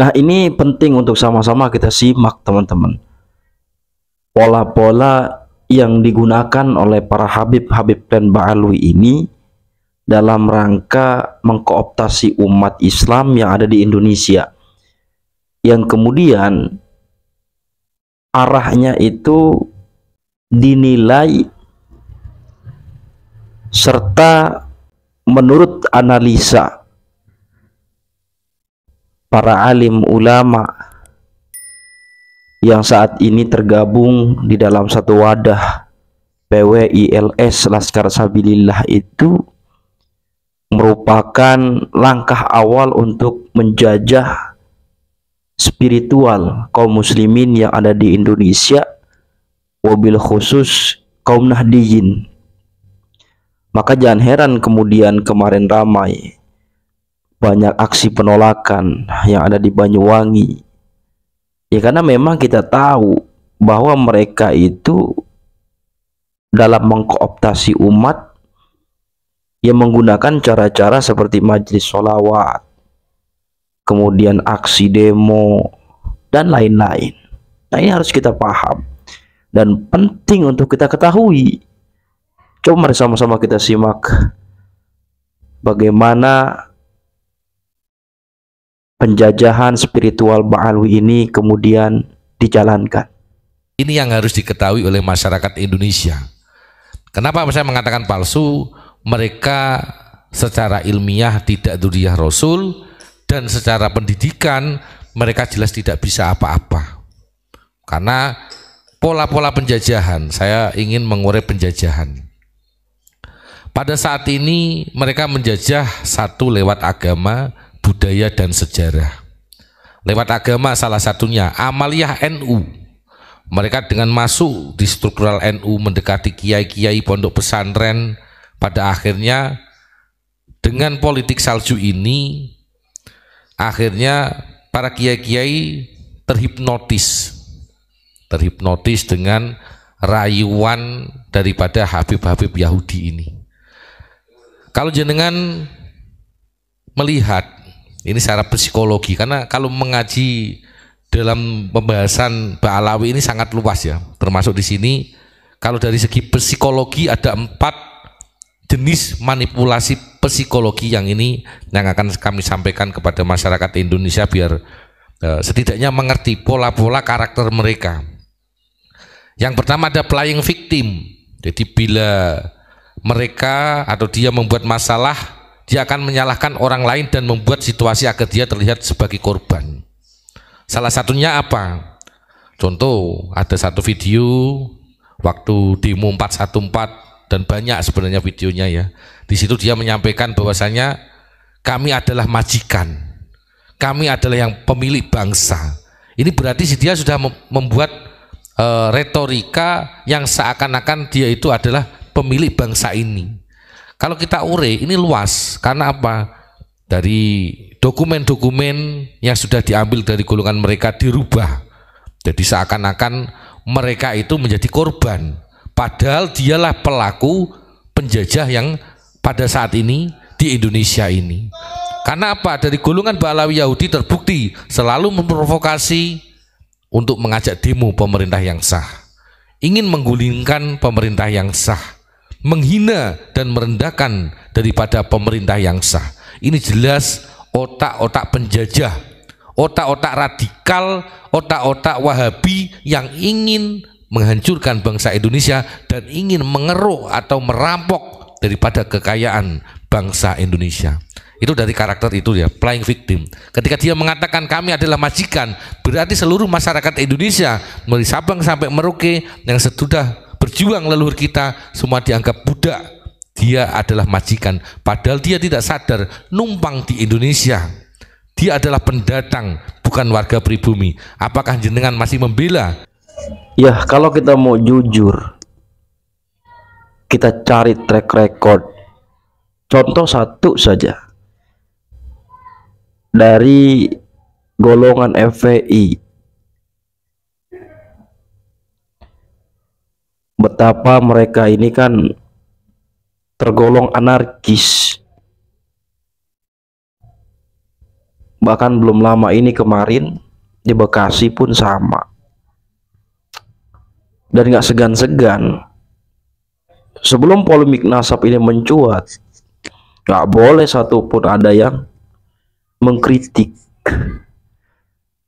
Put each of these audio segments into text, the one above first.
Nah, ini penting untuk sama-sama kita simak, teman-teman. Pola-pola yang digunakan oleh para habib-habib dan ba'alwi ini dalam rangka mengkooptasi umat Islam yang ada di Indonesia, yang kemudian arahnya itu dinilai serta menurut analisa para alim ulama yang saat ini tergabung di dalam satu wadah PWILS Laskar Sabilillah itu merupakan langkah awal untuk menjajah spiritual kaum muslimin yang ada di Indonesia, wabil khusus kaum Nahdiyin. Maka jangan heran kemudian kemarin ramai banyak aksi penolakan yang ada di Banyuwangi. Ya karena memang kita tahu bahwa mereka itu dalam mengkooptasi umat yang menggunakan cara-cara seperti majelis sholawat, kemudian aksi demo, dan lain-lain. Nah, ini harus kita paham dan penting untuk kita ketahui. Coba mari sama-sama kita simak bagaimana penjajahan spiritual Ba'alwi ini kemudian dijalankan. Ini yang harus diketahui oleh masyarakat Indonesia. Kenapa saya mengatakan palsu? Mereka secara ilmiah tidak dzurriyyah Rasul, dan secara pendidikan mereka jelas tidak bisa apa-apa. Karena pola-pola penjajahan, saya ingin mengurai penjajahan. Pada saat ini mereka menjajah satu lewat agama, budaya, dan sejarah. Lewat agama salah satunya amaliyah NU. Mereka dengan masuk di struktural NU, mendekati kiai-kiai pondok pesantren, pada akhirnya dengan politik salju ini akhirnya para kiai-kiai terhipnotis dengan rayuan daripada habib-habib Yahudi ini. Kalau jenengan melihat ini secara psikologi, karena kalau mengaji dalam pembahasan Ba'alawi ini sangat luas ya, termasuk di sini kalau dari segi psikologi ada 4 jenis manipulasi psikologi yang akan kami sampaikan kepada masyarakat Indonesia biar setidaknya mengerti pola-pola karakter mereka. Yang pertama ada playing victim. Jadi bila mereka atau dia membuat masalah, dia akan menyalahkan orang lain dan membuat situasi agar dia terlihat sebagai korban. Salah satunya apa? Contoh, ada satu video waktu demo 414, dan banyak sebenarnya videonya ya. Di situ dia menyampaikan bahwasanya kami adalah majikan, kami adalah yang pemilik bangsa. Ini berarti dia sudah membuat retorika yang seakan-akan dia itu adalah pemilik bangsa ini. Kalau kita urai, ini luas. Karena apa? Dari dokumen-dokumen yang sudah diambil dari golongan mereka dirubah. Jadi seakan-akan mereka itu menjadi korban. Padahal dialah pelaku penjajah yang pada saat ini di Indonesia ini. Karena apa? Dari golongan Ba'alawi Yahudi terbukti selalu memprovokasi untuk mengajak demo pemerintah yang sah, ingin menggulingkan pemerintah yang sah, menghina dan merendahkan daripada pemerintah yang sah. Ini jelas otak-otak penjajah, otak-otak radikal, otak-otak Wahabi yang ingin menghancurkan bangsa Indonesia dan ingin mengeruk atau merampok daripada kekayaan bangsa Indonesia. Itu dari karakter itu ya, playing victim. Ketika dia mengatakan kami adalah majikan, berarti seluruh masyarakat Indonesia dari Sabang sampai Merauke yang sudah berjuang leluhur kita semua dianggap budak. Dia adalah majikan, padahal dia tidak sadar numpang di Indonesia. Dia adalah pendatang, bukan warga pribumi. Apakah jenengan masih membela? Ya, kalau kita mau jujur, kita cari track record. Contoh satu saja dari golongan FPI, betapa mereka ini kan tergolong anarkis. Bahkan belum lama ini kemarin di Bekasi pun sama. Dan nggak segan-segan sebelum polemik nasab ini mencuat, nggak boleh satupun ada yang mengkritik.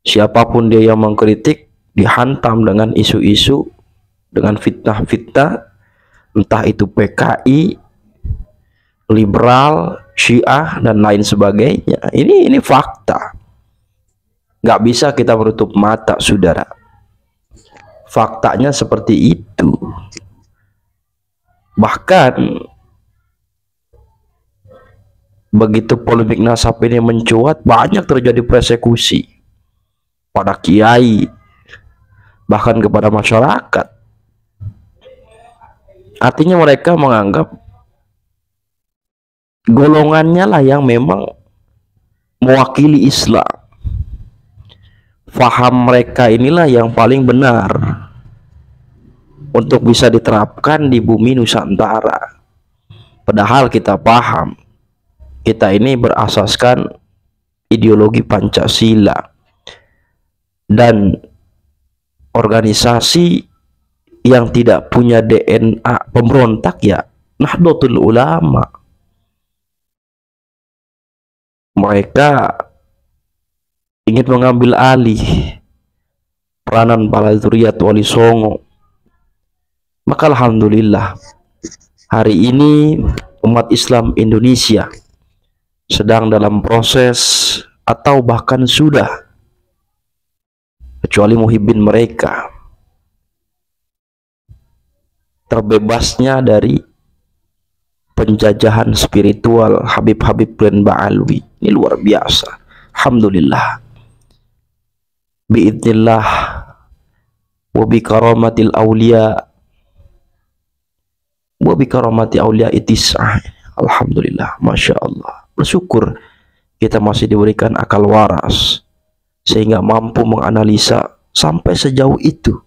Siapapun dia yang mengkritik dihantam dengan isu-isu, dengan fitnah-fitnah, entah itu PKI, liberal, Syiah, dan lain sebagainya. Ini fakta. Nggak bisa kita menutup mata, saudara. Faktanya seperti itu. Bahkan begitu polemik nasab ini mencuat, banyak terjadi persekusi pada kiai, bahkan kepada masyarakat. Artinya mereka menganggap golongannya lah yang memang mewakili Islam. Faham mereka inilah yang paling benar untuk bisa diterapkan di bumi Nusantara. Padahal kita paham, kita ini berasaskan ideologi Pancasila, dan organisasi yang tidak punya DNA pemberontak ya Nahdlatul Ulama. Mereka ingin mengambil alih peranan para zuriat Wali Songo. Maka alhamdulillah hari ini umat Islam Indonesia sedang dalam proses atau bahkan sudah, kecuali muhibbin mereka, terbebasnya dari penjajahan spiritual Habib-Habib Brand Ba'alwi. Ini luar biasa. Alhamdulillah. Biidznillah wa bi karamatil aulia wa bi karamati aulia itis'ah. Alhamdulillah, masya Allah. Bersyukur kita masih diberikan akal waras sehingga mampu menganalisa sampai sejauh itu.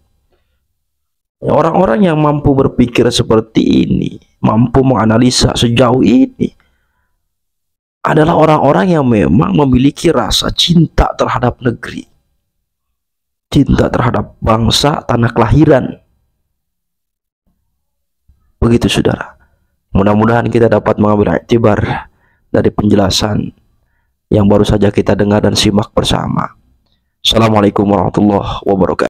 Orang-orang yang mampu berpikir seperti ini, mampu menganalisa sejauh ini, adalah orang-orang yang memang memiliki rasa cinta terhadap negeri, cinta terhadap bangsa, tanah kelahiran. Begitu saudara. Mudah-mudahan kita dapat mengambil iktibar dari penjelasan yang baru saja kita dengar dan simak bersama. Assalamualaikum warahmatullahi wabarakatuh.